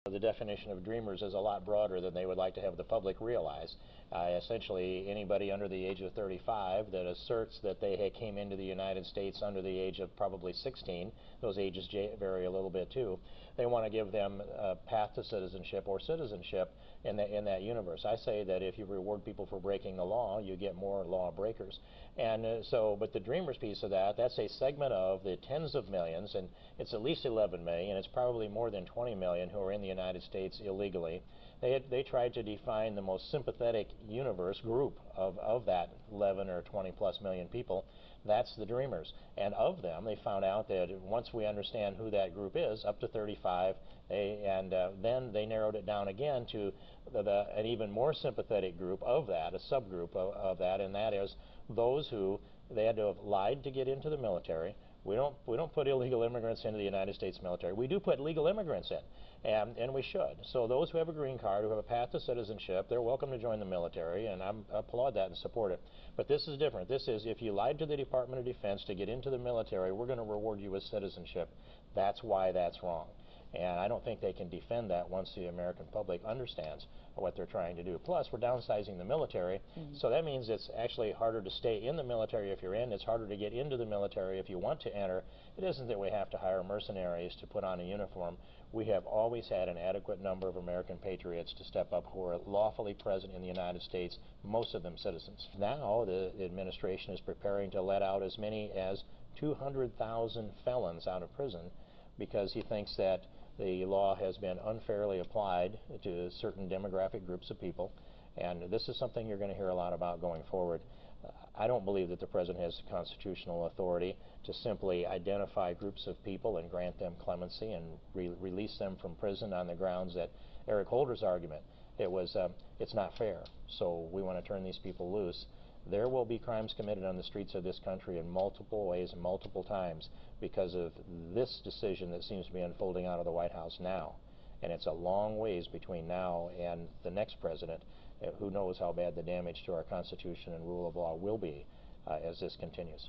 The definition of dreamers is a lot broader than they would like to have the public realize. Essentially, anybody under the age of 35 that asserts that they came into the United States under the age of probably 16, those ages vary a little bit too, they want to give them a path to citizenship or citizenship in that universe. I say that if you reward people for breaking the law, you get more law breakers. And but the dreamers piece of that, that's a segment of the tens of millions, and it's at least 11 million, it's probably more than 20 million who are in the United States illegally. They tried to define the most sympathetic universe group of that 11 or 20 plus million people. That's the dreamers. And of them, they found out that once we understand who that group is, up to 35, then they narrowed it down again to an even more sympathetic group of that, a subgroup of that, and that is those who they had to have lied to get into the military. We don't put illegal immigrants into the United States military. We do put legal immigrants in, and we should. So those who have a green card, who have a path to citizenship, they're welcome to join the military, and I applaud that and support it. But this is different. This is, if you lied to the Department of Defense to get into the military, we're going to reward you with citizenship. That's why that's wrong. And I don't think they can defend that once the American public understands what they're trying to do. Plus, we're downsizing the military, so that means it's actually harder to stay in the military if you're in. It's harder to get into the military if you want to enter. It isn't that we have to hire mercenaries to put on a uniform. We have always had an adequate number of American patriots to step up who are lawfully present in the United States, most of them citizens. Now, the administration is preparing to let out as many as 200,000 felons out of prison because he thinks that the law has been unfairly applied to certain demographic groups of people, and this is something you're going to hear a lot about going forward. I don't believe that the President has constitutional authority to simply identify groups of people and grant them clemency and release them from prison on the grounds that Eric Holder's argument, it's not fair, so we want to turn these people loose. There will be crimes committed on the streets of this country in multiple ways and multiple times because of this decision that seems to be unfolding out of the White House now. And it's a long ways between now and the next president. Who knows how bad the damage to our Constitution and rule of law will be as this continues.